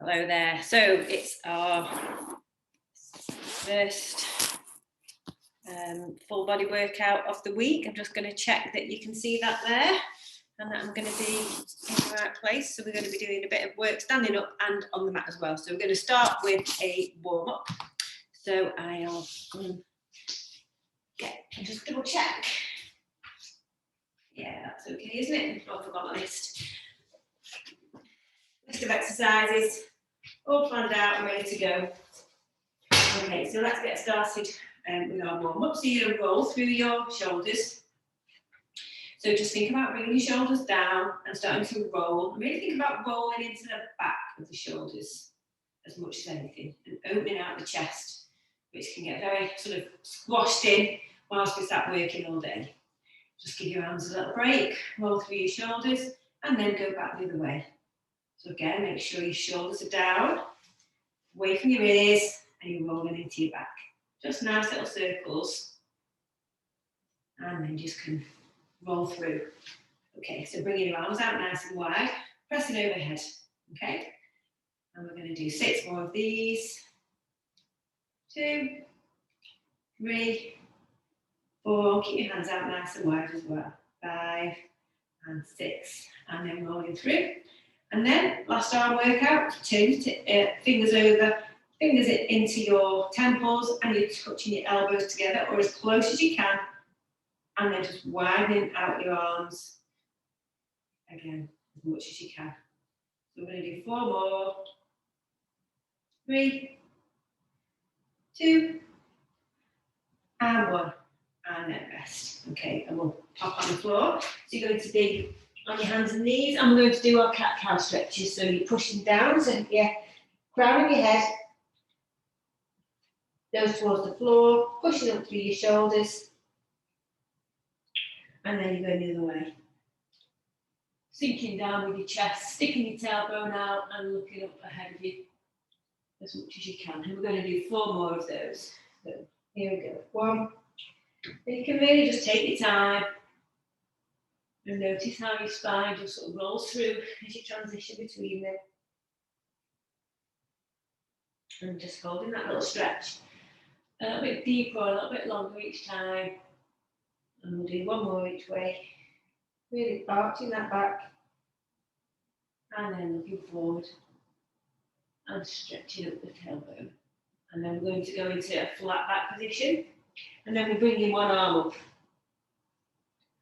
Hello there. So it's our first full body workout of the week. I'm just going to check that you can see that there and that I'm going to be in the right place. So we're going to be doing a bit of work standing up and on the mat as well. So we're going to start with a warm up. So I'll just double check. Yeah, that's okay, isn't it? I forgot my list. List of exercises, all planned out and ready to go. Okay, so let's get started with our warm up. So you're going to roll through your shoulders. So just think about bringing your shoulders down and starting to roll. And really think about rolling into the back of the shoulders as much as anything and opening out the chest, which can get very sort of squashed in whilst we start working all day. Just give your arms a little break, roll through your shoulders and then go back the other way. So again, make sure your shoulders are down, away from your ears, and you're rolling into your back. Just nice little circles. And then just can roll through. Okay, so bringing your arms out nice and wide, pressing overhead. Okay, and we're going to do 6 more of these. 2, 3, 4. Keep your hands out nice and wide as well. 5 and 6. And then rolling through. And then last arm workout, fingers over, fingers into your temples, and you're touching your elbows together or as close as you can. And then just widening out your arms again as much as you can. So we're going to do 4 more. 3, 2, and 1. And then rest. Okay, and we'll pop on the floor. So you're going to be on your hands and knees, and we're going to do our cat-cow stretches. So you're pushing down, so you're crowning your head, nose towards the floor, pushing up through your shoulders, and then you're going the other way. Sinking down with your chest, sticking your tailbone out and looking up ahead of you as much as you can. And we're going to do 4 more of those. So here we go. 1. And you can really just take your time and notice how your spine just sort of rolls through as you transition between them. And just holding that little stretch a little bit deeper, a little bit longer each time. And we'll do 1 more each way. Really arching that back. And then looking forward. And stretching up the tailbone. And then we're going to go into a flat back position. And then we're bringing one arm up.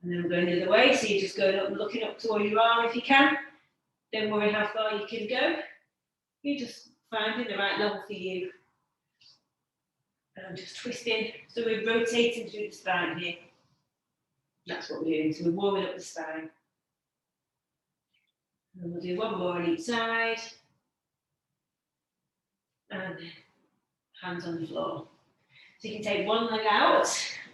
And then we're going the other way. So you're just going up and looking up toward your arm if you can. Don't worry how far you can go. You're just finding the right level for you. And just twisting. So we're rotating through the spine here. That's what we're doing. So we're warming up the spine. And we'll do 1 more on each side. And hands on the floor. So you can take one leg out,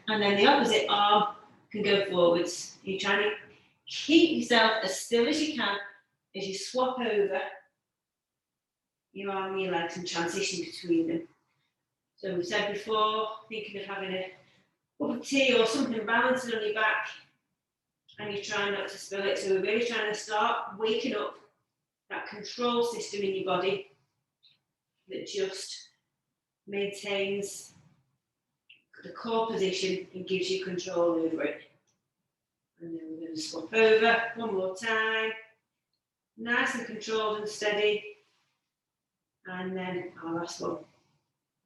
and then the opposite arm can go forwards. You're trying to keep yourself as still as you can as you swap over your arm and your legs and transition between them. So we said before, thinking of having a cup of tea or something balancing on your back, and you're trying not to spill it. So we're really trying to start waking up that control system in your body that just maintains the core position and gives you control over it. And then we're going to swap over 1 more time. Nice and controlled and steady. And then our last one.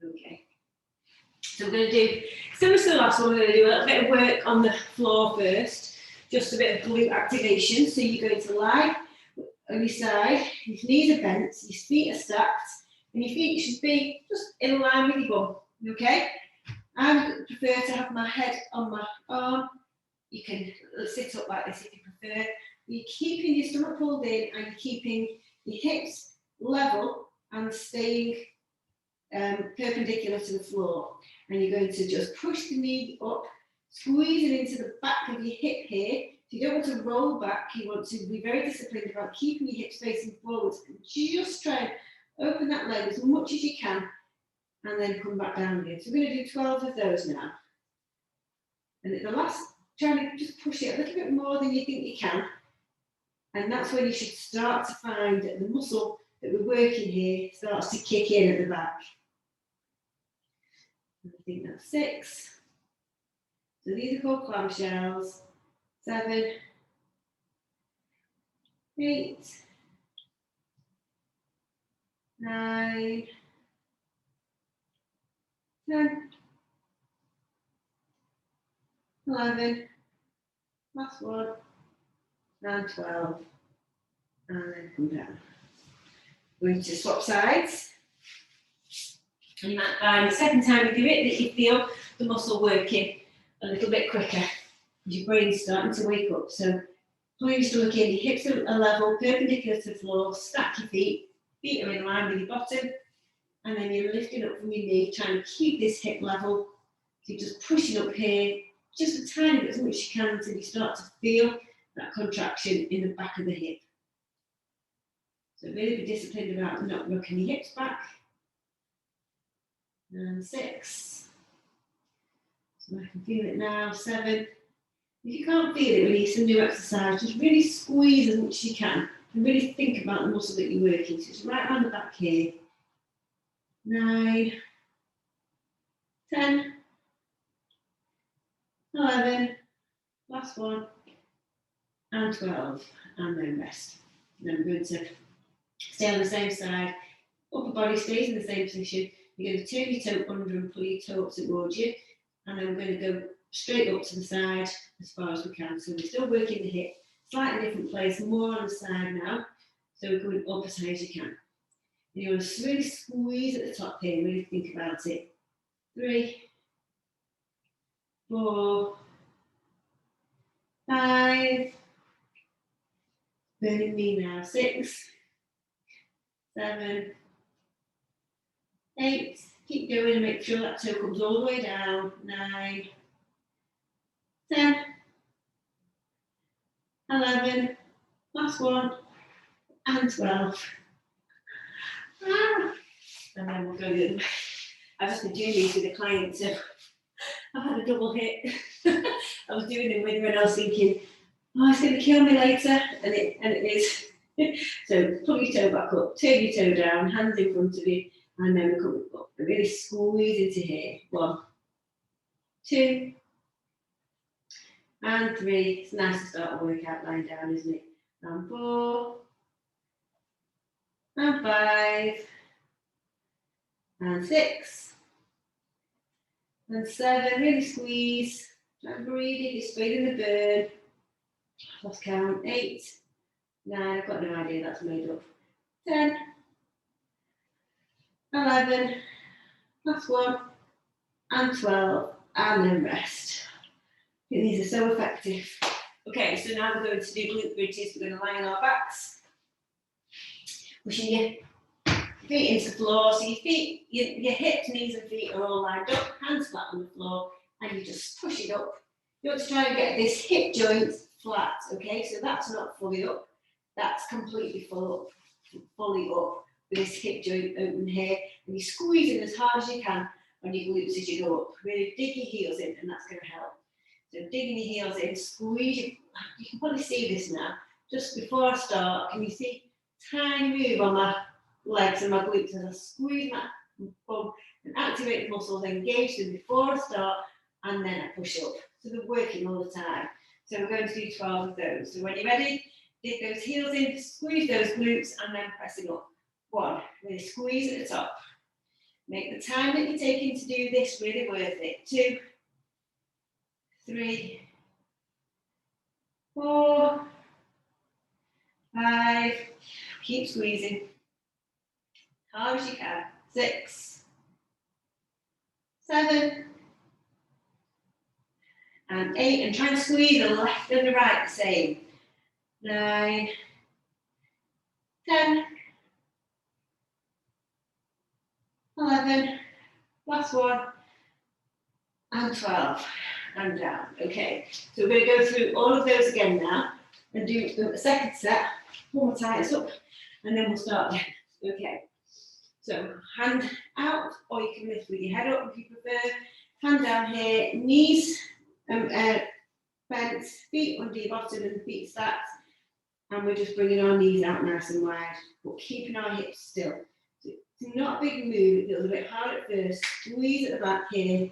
Okay. So we're going to do, similar to the last one, we're going to do a little bit of work on the floor first. Just a bit of glute activation. So you're going to lie on your side, your knees are bent, your feet are stacked, and your feet should be just in line with your bum. Okay? I prefer to have my head on my arm. You can sit up like this if you prefer. You're keeping your stomach pulled in and you're keeping your hips level and staying perpendicular to the floor. And you're going to just push the knee up, squeezing into the back of your hip here. So you don't want to roll back. You want to be very disciplined about keeping your hips facing forwards. And just try and open that leg as much as you can. And then come back down again. So we're going to do 12 of those now. And at the last, try to just push it a little bit more than you think you can. And that's when you should start to find the muscle that we're working here starts to kick in at the back. I think that's 6. So these are called clamshells. 7, 8, 9, 10, 11, last one, and 12, and then come down. We're going to swap sides. And you might find the second time you do it that you feel the muscle working a little bit quicker, because your brain's starting to wake up. So please look in, your hips are level, perpendicular to the floor, stack your feet are in line with your bottom, and then you're lifting up from your knee, trying to keep this hip level. So you're just pushing up here, just a tiny bit, as much as you can, until you start to feel that contraction in the back of the hip. So really be disciplined about not rocking your hips back. And 6. So I can feel it now. 7. If you can't feel it when you do new exercise, just really squeeze as much as you can and really think about the muscle that you're working. So it's right around the back here. 9, 10, 11, last one, and 12, and then rest. And then we're going to stay on the same side. Upper body stays in the same position. You're going to turn your toe under and pull your toe up towards you. And then we're going to go straight up to the side as far as we can. So we're still working the hip, slightly different place, more on the side now. So we're going up as high as you can. And you want to really squeeze at the top here, really think about it. 3, 4, 5, burning me now. 6, 7, 8, keep going and make sure that toe comes all the way down. 9, 10, 11, last one, and 12. And then we'll go the other way. I've just been doing these with a client, so I've had a double hit. I was doing them with her and I was thinking, oh, it's going to kill me later, and it is. So pull your toe back up, turn your toe down, hands in front of you, and then we come up and really squeeze into here. 1, 2, and 3. It's nice to start a workout lying down, isn't it? And 4, and 5, and 6, and 7. Really squeeze. Don't breathe it, you're straight in the burn. Lost count. 8, 9, I've got no idea, that's made up. 10, 11, last one, and 12, and then rest. I think these are so effective. Okay, so now we're going to do glute bridges. We're going to lie on our backs, pushing your feet into the floor. So your feet, your hips, knees and feet are all lined up, hands flat on the floor, and you just push it up. You want to try and get this hip joint flat, okay? So that's not fully up, that's completely fully up with this hip joint open here, and you're squeezing as hard as you can on your glutes as you go up. Really dig your heels in, and that's going to help. So digging your heels in, squeeze you can probably see this now. Just before I start, can you see tiny move on my legs and my glutes as I squeeze my bum and activate the muscles, engage them before I start, and then I push up. So they're working all the time. So we're going to do 12 of those. So when you're ready, dig those heels in, squeeze those glutes, and then pressing up. 1, really squeeze at the top. Make the time that you're taking to do this really worth it. 2, 3, 4, 5, keep squeezing, hard as you can. 6, 7, and 8, and try and squeeze the left and the right the same. 9, 10, 11, last one, and 12, and down. Okay, so we're going to go through all of those again now, and do a second set. One more time, it's up, and then we'll start again. Okay, so hand out, or you can lift with your head up if you prefer. Hand down here, knees bent, feet under your bottom and feet stacked. And we're just bringing our knees out nice and wide, but keeping our hips still. So it's not a big move, it feels a bit hard at first. Squeeze at the back here,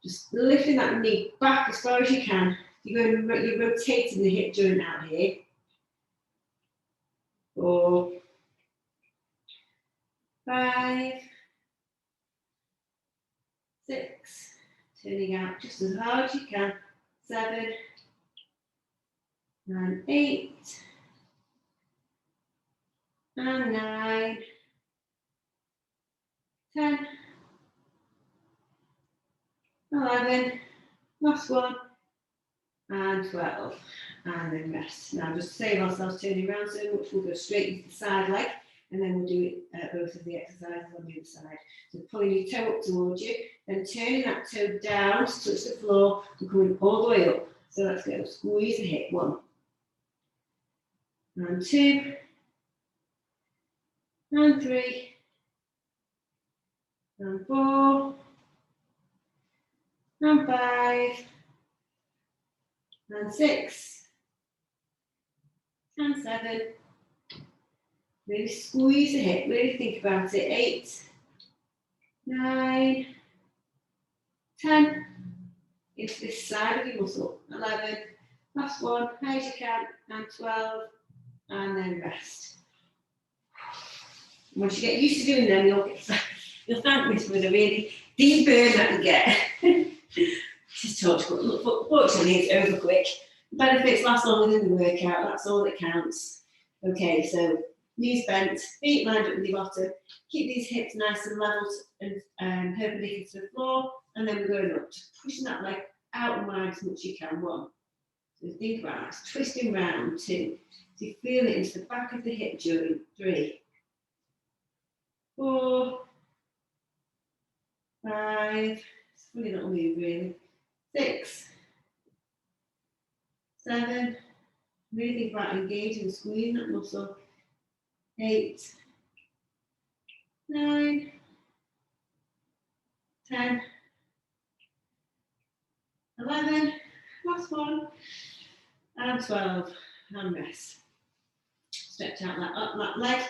just lifting that knee back as far as you can. You're rotating the hip joint out here. 4, 5, 6, turning out just as hard as you can. 7, and 8, and 9, 10, 11, last one, and 12, and then rest. Now just save ourselves turning around so much, we'll go straight into the side leg, and then we'll do both of the exercises on the other side. So pulling your toe up towards you, then turning that toe down to touch the floor and coming all the way up. So let's go, squeeze the hip, 1, and 2, and 3, and 4, and 5, and 6, and 7. Really squeeze the hip, really think about it. 8, 9, 10. Into this side of your muscle. 11, last one, high as you can, and 12, and then rest. Once you get used to doing them, you'll thank me for the really deep burn that you get. Just touch, but fortunately it's over quick. Benefits last longer than the workout, that's all that counts. Okay, so knees bent, feet lined up with your bottom. Keep these hips nice and level and perpendicular to the floor, and then we're going up, just pushing that leg out and wide as much as you can. 1. So think about it, twisting round. 2. So you feel it into the back of the hip joint. 3, 4, 5, it's a funny little move really. 6, 7, really think about engaging and squeezing that muscle. 8, 9, 10, 11, last one, and 12, and rest. Stretch out that leg,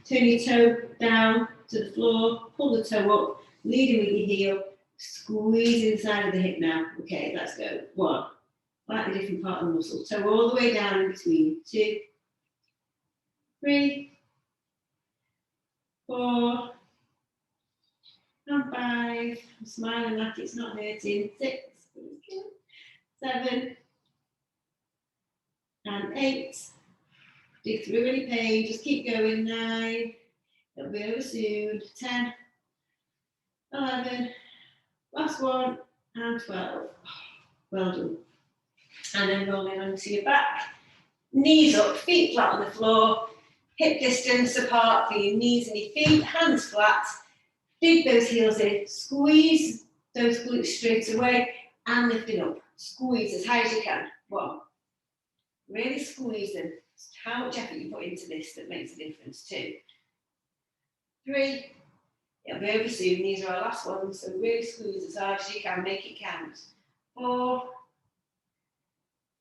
turn your toe down to the floor, pull the toe up, leading with your heel, squeeze inside of the hip now. Okay, let's go. 1, slightly different part of the muscle, toe all the way down in between. 2, 3, 4, and 5. I'm smiling like it's not hurting. 6, 7, and 8. Dig through any pain, just keep going. 9, it'll be over soon. 10, 11, last one, and 12. Well done. And then rolling onto your back. Knees up, feet flat on the floor, hip distance apart for your knees and your feet, hands flat. Dig those heels in, squeeze those glutes straight away, and lift it up. Squeeze as high as you can. 1. Really squeeze them. It's how much effort you put into this that makes a difference. 2, 3, it'll be over soon. These are our last ones, so really squeeze as hard as you can, make it count. 4,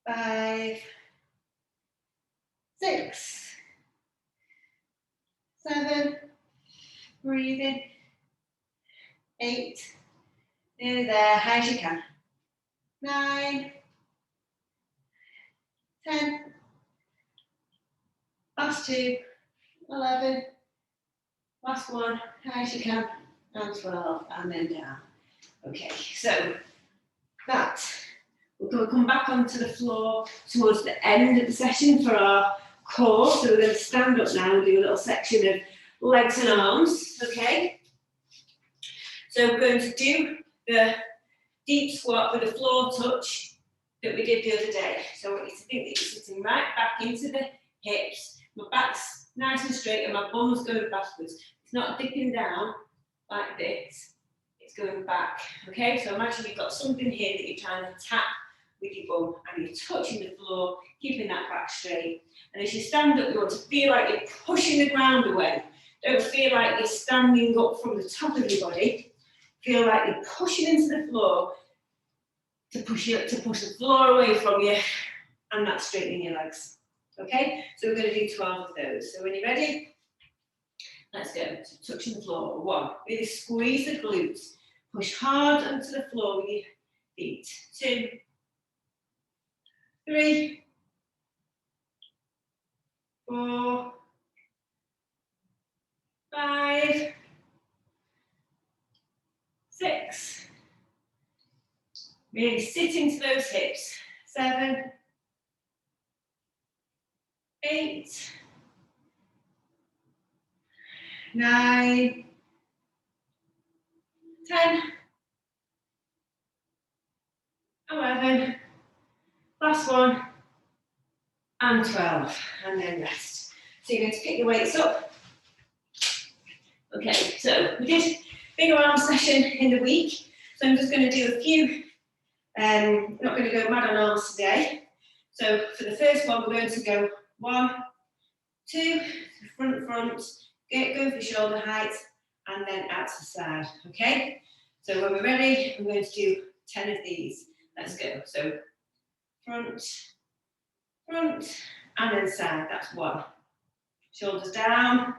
5, 6, 7, breathing. 8, nearly there, high as you can. 9, 10, last 2, 11, last 1, high as you can, and 12, and then down. Okay, so that, we're going to come back onto the floor towards the end of the session for our core. So we're going to stand up now and do a little section of legs and arms, okay? So we're going to do the deep squat with a floor touch that we did the other day. So I want you to think that you're sitting right back into the hips. My back's nice and straight and my bum's going backwards. It's not dipping down like this. It's going back. Okay, so imagine you've got something here that you're trying to tap with your bum and you're touching the floor, keeping that back straight. And as you stand up, you want to feel like you're pushing the ground away. Don't feel like you're standing up from the top of your body. Feel like you're pushing into the floor to push the floor away from you, and that's straightening your legs. Okay, so we're going to do 12 of those. So when you're ready, let's go. So touching the floor. 1, really squeeze the glutes. Push hard onto the floor with your feet. 2, 3, 4, 5, 6. Really sit into those hips. 7, 8, 9, 10, 11, last one, and 12, and then rest. So you're going to pick your weights up. Okay, so we did big arm session in the week, so I'm just going to do a few, not going to go mad on arms today. So for the first one, we're going to go 1, 2, front, go for shoulder height, and then out to the side, okay? So when we're ready, I'm going to do 10 of these. Let's go. So front, and then side, that's 1. Shoulders down,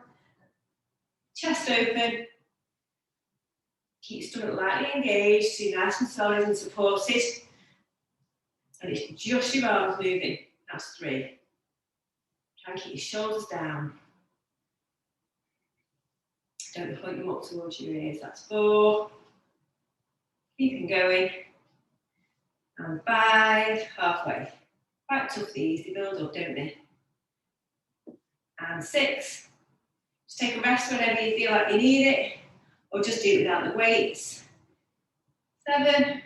chest open, keep stomach lightly engaged, so you're nice and solid and supported. And it's just your arms moving, that's 3. Try and keep your shoulders down. Don't point them up towards your ears, that's 4. Keeping going. And 5, halfway. Quite tough these, they build up, don't they? And 6. Just take a rest whenever you feel like you need it, or just do it without the weights. 7.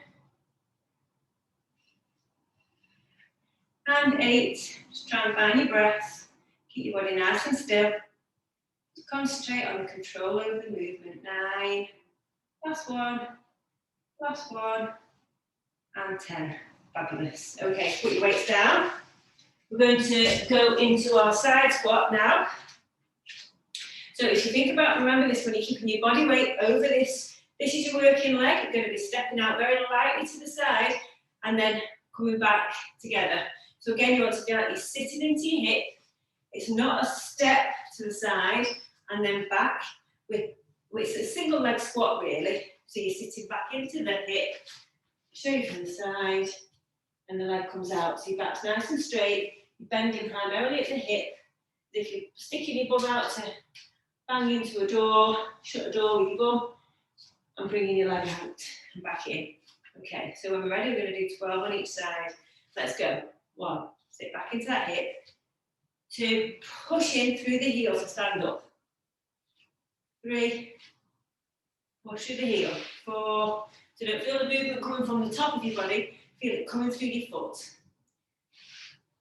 And 8. Just try and find your breath. Keep your body nice and still. Just concentrate on the control over the movement. 9. Last one. And 10. Fabulous. Okay, put your weights down. We're going to go into our side squat now. So if you think about, remember this, when you're keeping your body weight over this is your working leg. You're going to be stepping out very lightly to the side and then coming back together. So again, you want to feel like you're sitting into your hip. It's not a step to the side and then back. It's a single leg squat really. So you're sitting back into the hip, straight from the side, and the leg comes out. So your back's nice and straight. You're bending primarily at the hip. If you're sticking your bum out to bang into a door, shut a door with your bum, and bringing your leg out and back in. Okay, so when we're ready, we're going to do 12 on each side. Let's go. 1, sit back into that hip. 2, push in through the heel to stand up. 3, push through the heel. 4, so don't feel the movement coming from the top of your body, feel it coming through your foot.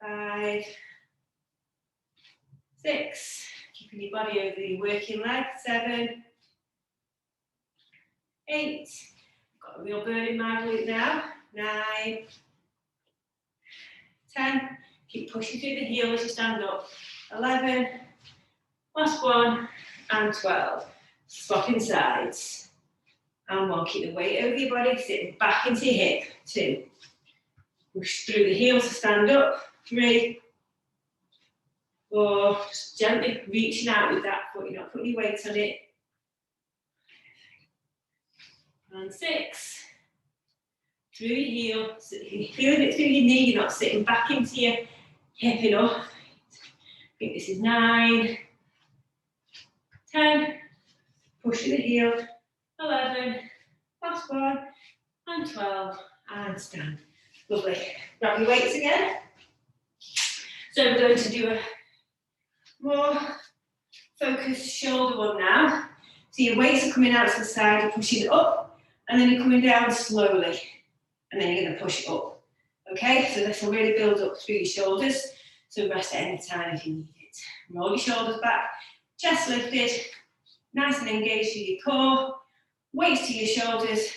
5, 6, keeping your body over your working leg. 7, 8, got a real burn in my glute now. 9, 10, keep pushing through the heel as you stand up. 11, last one, and 12. Swapping sides. And 1, keep the weight over your body, sitting back into your hip. 2, push through the heel to stand up. 3, 4, just gently reaching out with that foot, you're not putting your weight on it. And 6, through your heel, so if you're feeling it through your knee, you're not sitting back into your hip enough. I think this is 9, 10, push through the heel, 11, last one, and 12, and stand. Lovely. Grab your weights again. So we're going to do a more focused shoulder one now. So your weights are coming out to the side, you're pushing it up, and then you're coming down slowly, and then you're going to push it up. Okay, so this will really build up through your shoulders, so rest at any time if you need it. Roll your shoulders back, chest lifted, nice and engaged through your core, weights to your shoulders,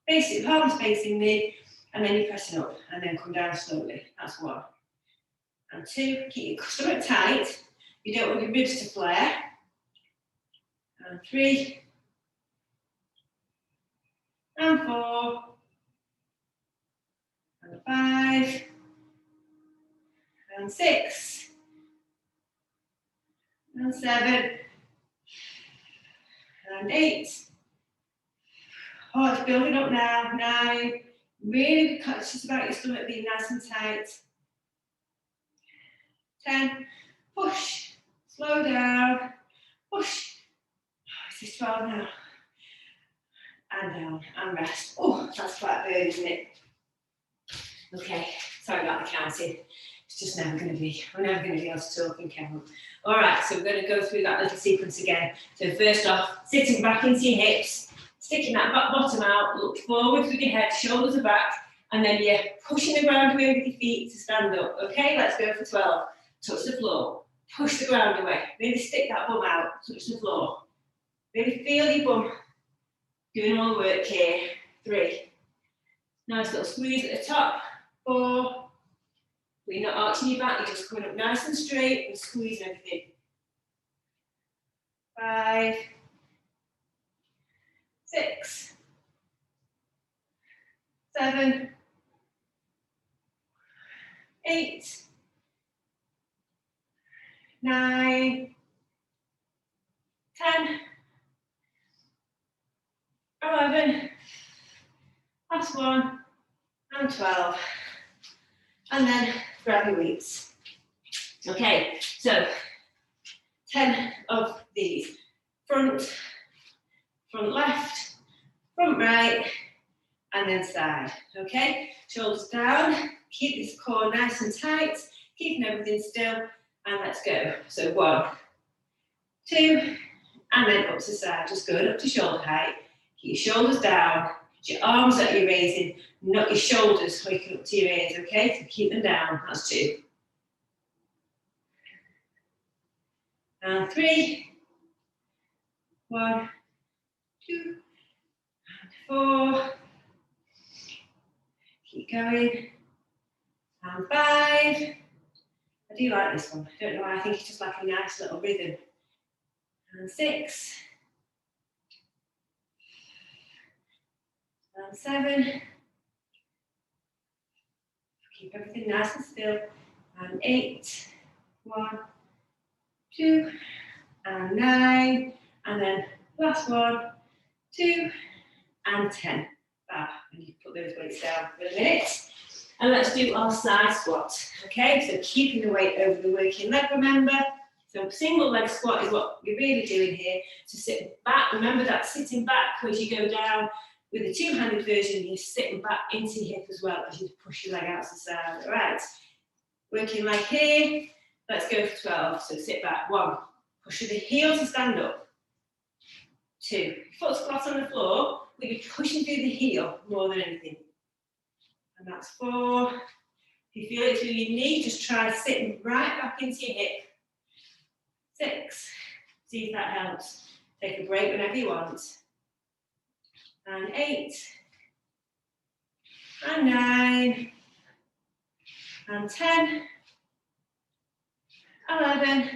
basic palms facing me, and then you're pressing up, and then come down slowly. That's 1. And 2, keep your stomach tight. You don't want your ribs to flare. And 3, and 4, and 5, and 6, and 7, and 8. Oh, it's building up now. 9. Really conscious about your stomach being nice and tight. 10. Push. Slow down. Push. Oh, this is 12 now. And down and rest. Oh, that's quite a burn, isn't it? Okay, sorry about the counting. It's just never going to be. We're never going to be able to talk and count. All right, so we're going to go through that little sequence again. So first off, sitting back into your hips, sticking that back bottom out, look forward with your head, shoulders are back, and then you're pushing the ground away with your feet to stand up. Okay, let's go for 12. Touch the floor, push the ground away. Really stick that bum out, touch the floor. Really feel your bum doing all the work here. 3. Nice little squeeze at the top. 4. But you're not arching your back, you're just coming up nice and straight and squeezing everything. 5. 6. 7. 8. 9. 10. 11. Last one. And 12. And then grab your weights. Okay, so 10 of these. Front left, front right, and then side. Okay, shoulders down, keep this core nice and tight, keeping everything still, and let's go. So 1, 2, and then up to side, just going up to shoulder height. Keep your shoulders down, your arms that you're raising, not your shoulders waking up to your ears, okay? So keep them down, that's 2. And 3, 1, 2, and 4, keep going, and 5, I do like this one, I don't know why, I think it's just like a nice little rhythm, and 6, and 7, keep everything nice and still, and 8, 1, 2, and 9, and then last 1, 2, and 10. Fab. And you put those weights down for a minute. And let's do our side squat. Okay, so keeping the weight over the working leg, remember. So single leg squat is what you're really doing here. So sit back, remember that sitting back as you go down with the two-handed version, you're sitting back into your hip as well as you push your leg out to the side. All right, working leg here. Let's go for 12. So sit back. 1, push with the heel to stand up. 2, foot squat on the floor. We'll be pushing through the heel more than anything. And that's 4. If you feel it through your knee, just try sitting right back into your hip. 6. See if that helps. Take a break whenever you want. And 8. And 9. And 10. 11.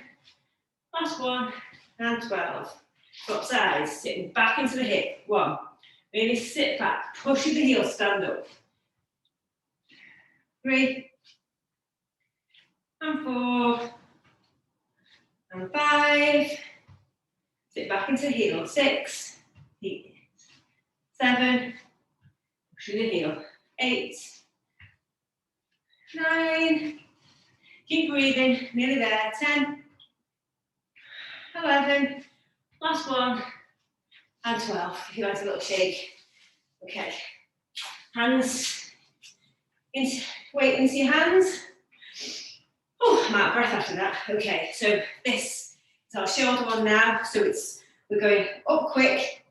Last one. And 12. Swap sides. Sitting back into the hip. 1. Really sit back. Push with the heel. Stand up. 3. And 4. And 5. Sit back into the heel. 6. 7. Push with the heel. 8. 9. Keep breathing. Nearly there. 10. 11. Last one. And 12. If you like a little shake. Okay. Hands. Weight into your hands. Oh, I'm out of breath after that. Okay, so this is our shoulder one now. So we're going up quick,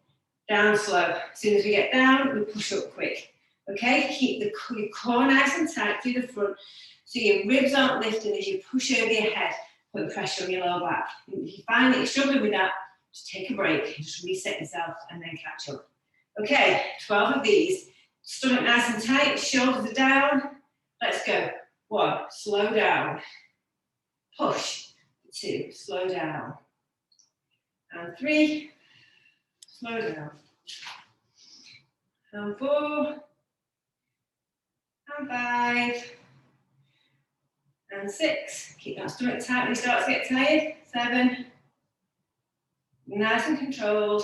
down slow. As soon as we get down, we push up quick. Okay, keep your core nice and tight through the front so your ribs aren't lifting as you push over your head, putting pressure on your lower back. If you find that you're struggling with that, just take a break, just reset yourself and then catch up. Okay, 12 of these. Stomach nice and tight, shoulders are down. Let's go. 1, slow down. Push. 2, slow down. And 3, slow down. And 4, and 5, and 6. Keep that stomach tight when you start to get tired. 7, Nice and controlled.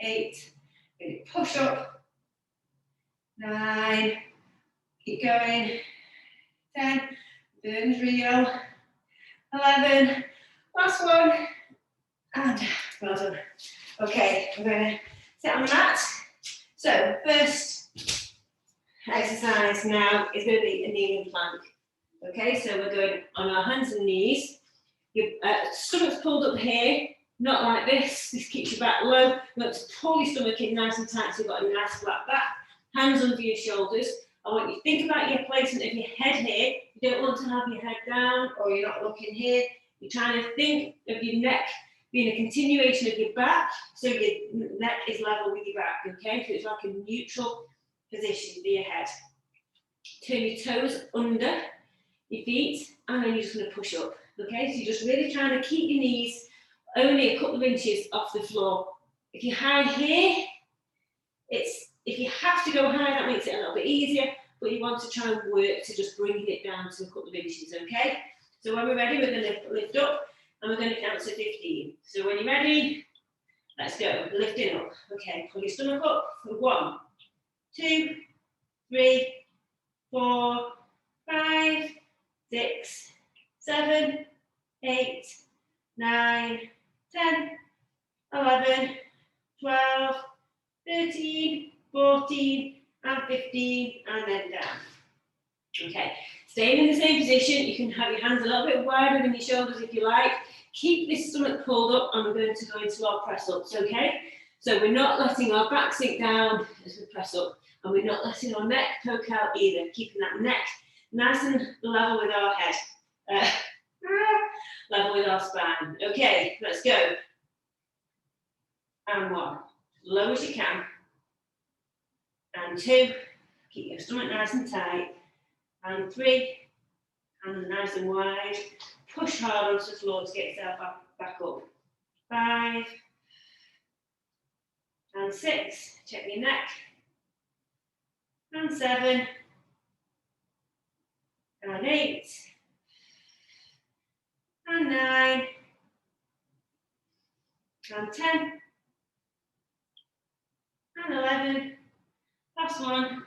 8. Really push up. 9. Keep going. 10. Burns real. 11. Last one. And well done. Okay, I'm going to sit on the mat. So first exercise now is going to be a kneeling plank. Okay, so we're going on our hands and knees. Your stomach's pulled up here, not like this. This keeps your back low. You want to pull your stomach in nice and tight so you've got a nice flat back. Hands under your shoulders. I want you to think about your placement of your head here. You don't want to have your head down or you're not looking here. You're trying to think of your neck being a continuation of your back, so your neck is level with your back, okay? So it's like a neutral position for your head. Turn your toes under your feet, and then you're just going to push up, okay? So you're just really trying to keep your knees only a couple of inches off the floor. If you're high here, if you have to go high, that makes it a little bit easier, but you want to try and work to just bring it down to a couple of inches, okay? So when we're ready, we're going to lift up, and we're going to count to 15. So when you're ready, let's go. Lifting up. Okay, pull your stomach up for 1, 2, 3, 4, 5, 6, 7, 8, 9, 10, 11, 12, 13, 14, and 15, and then down. Okay, staying in the same position. You can have your hands a little bit wider than your shoulders if you like. Keep this stomach pulled up, and we're going to go into our press ups, okay? So we're not letting our back sink down as we press up, and we're not letting our neck poke out either, keeping that neck nice and level with our head, level with our spine. Okay, let's go. And 1, low as you can. And 2, keep your stomach nice and tight. And 3, hands nice and wide. Push hard onto the floor to get yourself back up. 5 and 6, check your neck. And 7 and 8 and 9 and 10 and 11. Last one.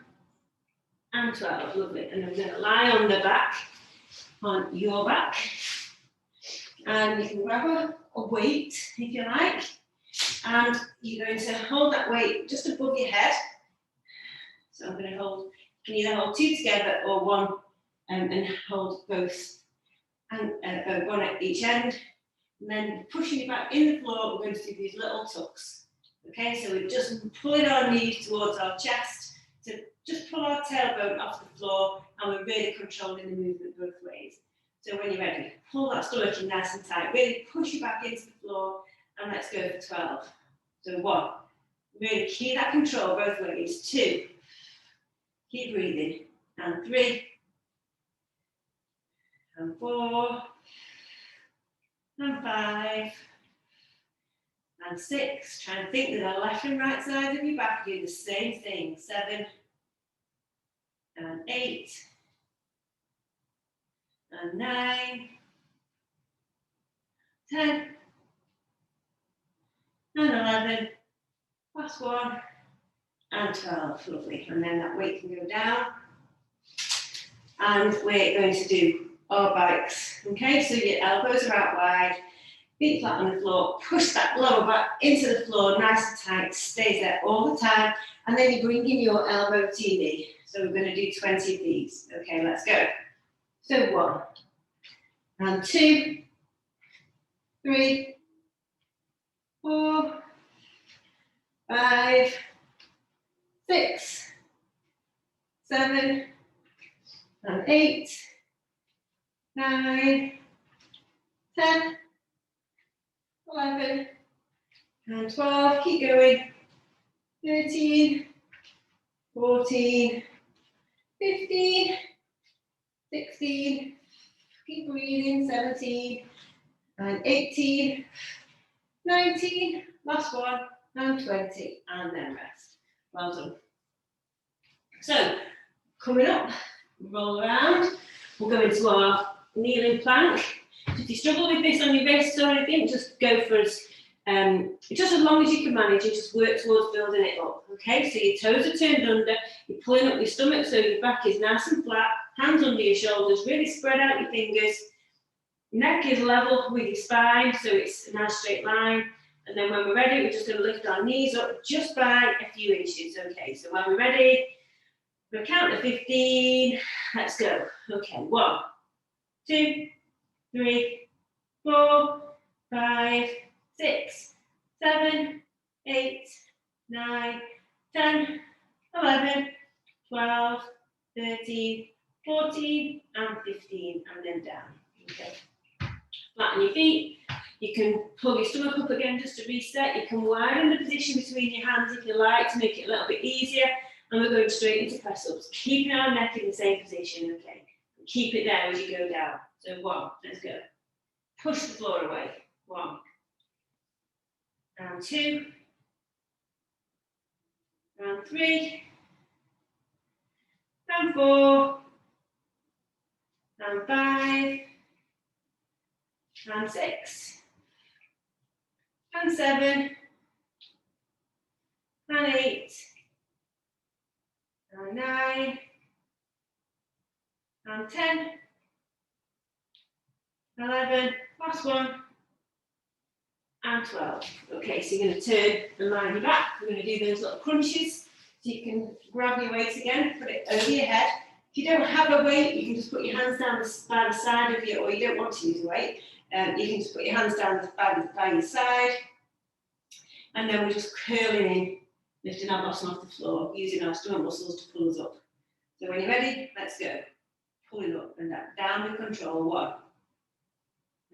And 12, lovely. And then we're going to lie on the back, on your back. And you can grab a weight if you like. And you're going to hold that weight just above your head. So I'm going to hold, you can either hold 2 together or 1 and hold both, and one at each end. And then pushing it back in the floor, we're going to do these little tucks. Okay, so we're just pulling our knees towards our chest to just pull our tailbone off the floor, and we're really controlling the movement both ways. So when you're ready, pull that stomach in nice and tight, really push it back into the floor, and let's go for 12. So 1, really keep that control both ways. 2, keep breathing. And 3, and 4, and 5, and 6. Try and think that the left and right sides of your back do the same thing. 7, and 8, and 9, 10, and 11, last one, and 12, lovely. And then that weight can go down. And we're going to do our bikes, okay? So your elbows are out wide, feet flat on the floor, push that lower back into the floor, nice and tight, stays there all the time. And then you're bringing your elbow to your knee. So we're going to do 20 of these. Okay, let's go. So 1, and 2, 3, 4, 5, 6, 7, and 8, 9, 10, 11, and 12. Keep going. 13, 14, 15, 16, keep breathing, 17, and 18, 19, last one, and 20, and then rest. Well done. So, coming up, roll around, we'll go into our kneeling plank. If you struggle with this on your wrists or anything, just go for as Just as long as you can manage it, just work towards building it up. Okay, so your toes are turned under, you're pulling up your stomach so your back is nice and flat, hands under your shoulders, really spread out your fingers. Neck is level with your spine, so it's a nice straight line. And then when we're ready, we're just going to lift our knees up just by a few inches. Okay, so when we're ready, we'll count to 15. Let's go. Okay, 1, 2, 3, 4, 5, 6, 7, 8, 9, 10, 11, 12, 13, 14, and 15, and then down. Okay. Flatten your feet. You can pull your stomach up again just to reset. You can widen the position between your hands if you like to make it a little bit easier. And we're going straight into press ups, keeping our neck in the same position. Okay. Keep it there as you go down. So 1, let's go. Push the floor away. 1. And 2. And 3. And 4. And 5. And 6. And 7. And 8. And 9. And 10. 11. Last one. And 12. Okay, so you're going to turn and lie your back. We're going to do those little crunches. So you can grab your weight again, put it over your head. If you don't have a weight, you can just put your hands down by the side of you, or you don't want to use a weight. You can just put your hands down by your side. And then we're just curling in, lifting our bottom off the floor, using our stomach muscles to pull us up. So when you're ready, let's go. Pulling up and down with control. 1.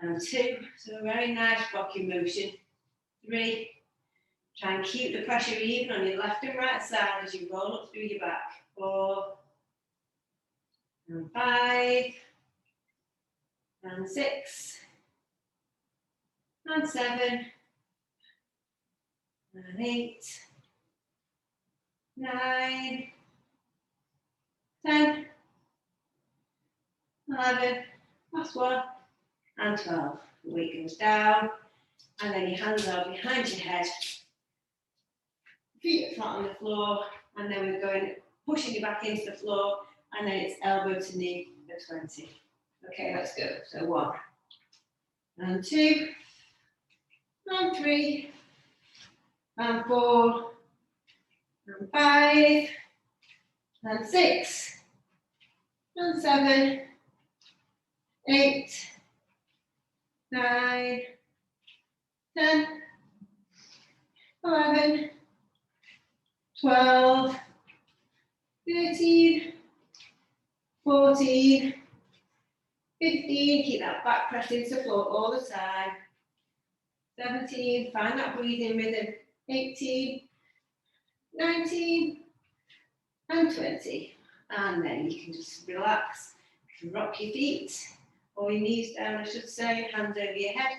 And 2. So a very nice rocking motion. 3. Try and keep the pressure even on your left and right side as you roll up through your back. 4. And 5. And 6. And 7. And 8. 9. 10. 11. Last one. And 12. The weight goes down. And then your hands are behind your head. Feet are flat on the floor. And then we're going, pushing you back into the floor. And then it's elbow to knee for 20. Okay, let's go. So 1. And 2. And 3. And 4. And 5. And 6. And 7. 8. 9. 10. 11. 12. 13. 14. 15. Keep that back pressed into the floor all the time. 17. Find that breathing rhythm. 18. 19. And 20. And then you can just relax. Rock your feet, or your knees down, I should say, hands over your head,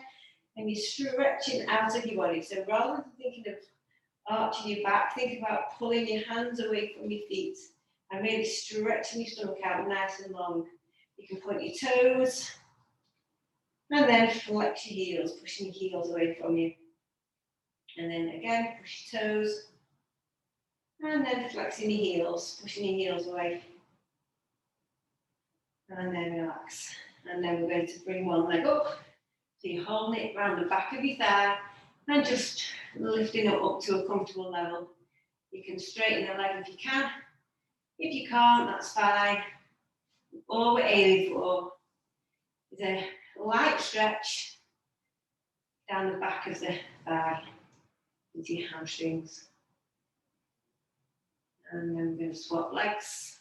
and you're stretching out of your body. So rather than thinking of arching your back, think about pulling your hands away from your feet and really stretching your stomach out nice and long. You can point your toes and then flex your heels, pushing your heels away from you. And then again, push your toes and then flexing your heels, pushing your heels away. And then relax. And then we're going to bring one leg up. So you're holding it around the back of your thigh and just lifting it up to a comfortable level. You can straighten the leg if you can. If you can't, that's fine. All we're aiming for is a light stretch down the back of the thigh into your hamstrings. And then we're going to swap legs.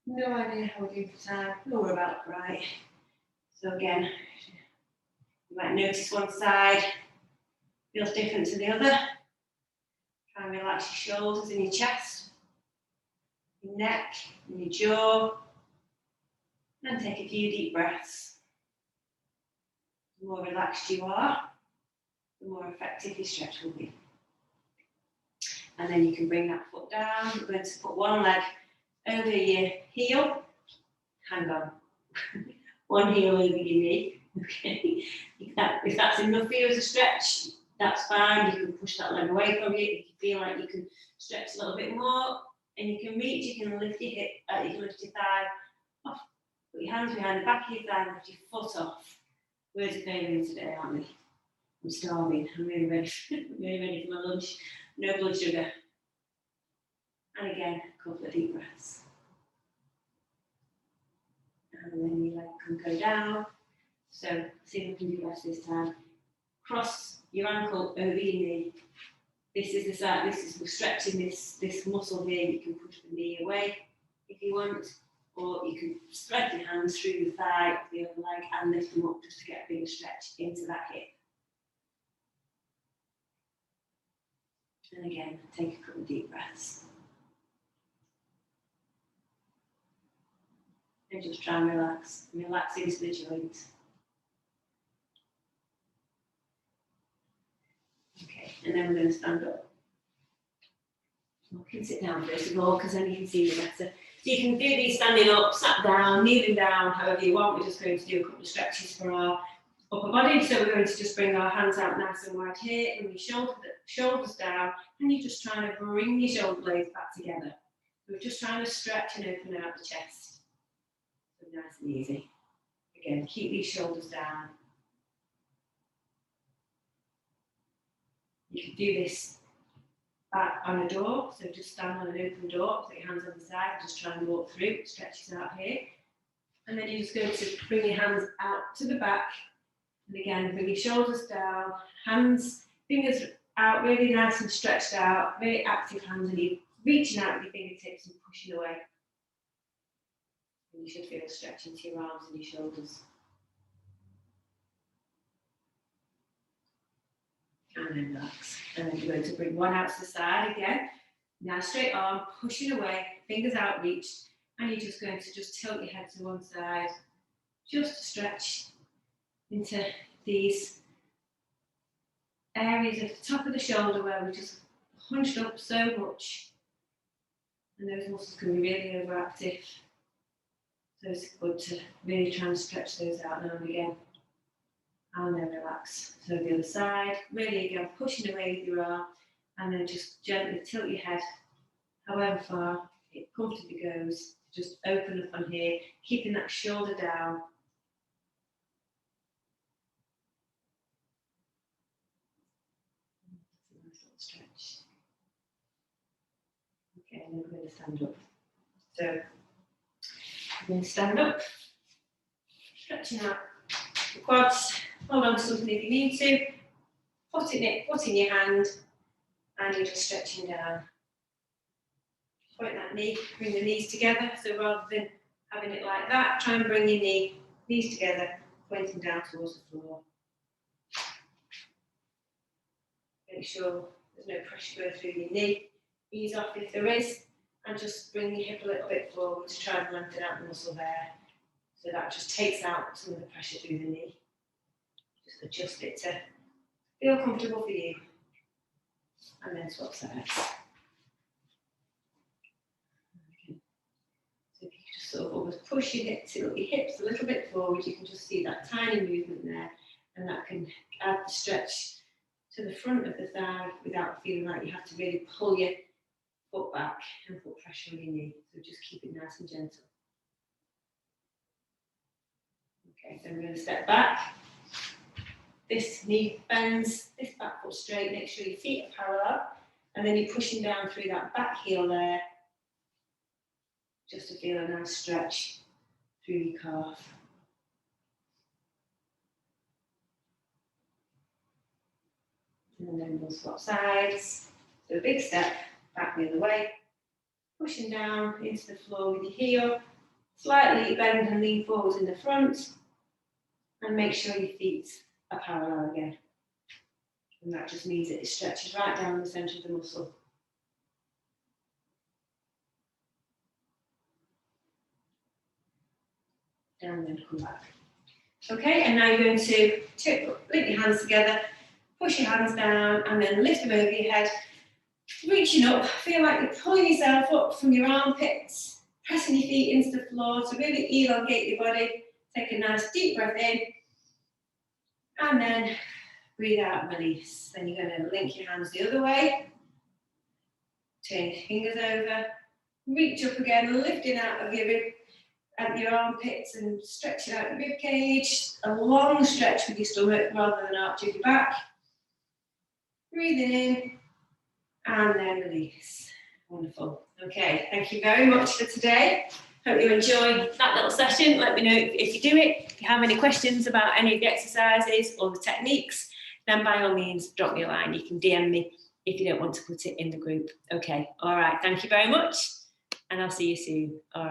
No idea how we're doing for time. No, we're about right. So again, you might notice one side feels different to the other. Try and relax your shoulders and your chest, your neck and your jaw. And take a few deep breaths. The more relaxed you are, the more effective your stretch will be. And then you can bring that foot down. We're going to put one leg over your heel. Hang on. One heel over your knee. Okay. If that's enough for you as a stretch, that's fine. You can push that leg away from you. If you feel like you can stretch a little bit more and you can reach, you can lift your hip, you can lift your thigh off. Put your hands behind the back of your thigh, lift your foot off. Words are failing today, aren't we? I'm starving. I'm really ready. Really ready for my lunch. No blood sugar. And again, a couple of deep breaths. And then your leg can go down. So see if we can do the rest this time. Cross your ankle over your knee. This is the side. We're stretching this muscle here. You can push the knee away if you want, or you can spread your hands through the thigh of the other leg and lift them up just to get a bigger stretch into that hip. And again, take a couple of deep breaths. And just try and relax into the joint. Okay, and then we're going to stand up. You can sit down first of all, because then you can see me better. So you can do these standing up, sat down, kneeling down, however you want. We're just going to do a couple of stretches for our upper body. So we're going to just bring our hands out nice and wide here, and your shoulders down, and you're just trying to bring your shoulder blades back together. We're just trying to stretch and open out the chest. So nice and easy. Again, keep these shoulders down. You can do this back on a door, so just stand on an open door, put your hands on the side, just try and walk through, stretches out here. And then you're just going to bring your hands out to the back. And again, bring your shoulders down, hands, fingers out, really nice and stretched out, very active hands, and you're reaching out with your fingertips and pushing away. And you should feel a stretch into your arms and your shoulders. And then relax. And then you're going to bring one out to the side again. Now straight arm, pushing away, fingers out, reach. And you're just going to just tilt your head to one side, just to stretch into these areas at the top of the shoulder where we're just hunched up so much. And those muscles can be really overactive. So it's good to really try and stretch those out now and again. And then relax. So the other side, really again pushing away with your arm, and then just gently tilt your head however far it comfortably goes. Just open up on here, keeping that shoulder down. That's a nice little stretch. Okay, and then we're going to stand up. So we're going to stand up, stretching out the quads. Hold on to something if you need to. Foot in your hand, and you're just stretching down. Point that knee, bring the knees together. So rather than having it like that, try and bring your knees together, pointing down towards the floor. Make sure there's no pressure going through your knee. Ease off if there is, and just bring your hip a little bit forward to try and lengthen out the muscle there. So that just takes out some of the pressure through the knee. Just adjust it to feel comfortable for you. And then swap sides. Okay. So if you just sort of always push your hips a little bit forward, you can just see that tiny movement there, and that can add the stretch to the front of the thigh without feeling like you have to really pull your foot back and put pressure on your knee. So just keep it nice and gentle. Okay, then we're going to step back. This knee bends, this back foot straight, make sure your feet are parallel, and then you're pushing down through that back heel there, just to feel a nice stretch through your calf. And then we'll swap sides. So a big step back the other way, pushing down into the floor with your heel, slightly bend and lean forwards in the front, and make sure your feet are parallel again. And that just means that it stretches right down the centre of the muscle. Down and then come back. Okay, and now you're going to link your hands together, push your hands down, and then lift them over your head. Reaching up, feel like you're pulling yourself up from your armpits, pressing your feet into the floor to really elongate your body. Take a nice deep breath in, and then Breathe out, release. Then you're going to link your hands the other way. Turn your fingers over. Reach up again, lifting out of your armpits and stretching out your rib cage. A long stretch with your stomach rather than arching your back. Breathing in and then release. Wonderful. Okay, thank you very much for today. Hope you enjoyed that little session. Let me know if you do it. If you have any questions about any of the exercises or the techniques, then by all means, drop me a line. You can DM me if you don't want to put it in the group. Okay, all right. Thank you very much. And I'll see you soon. All right.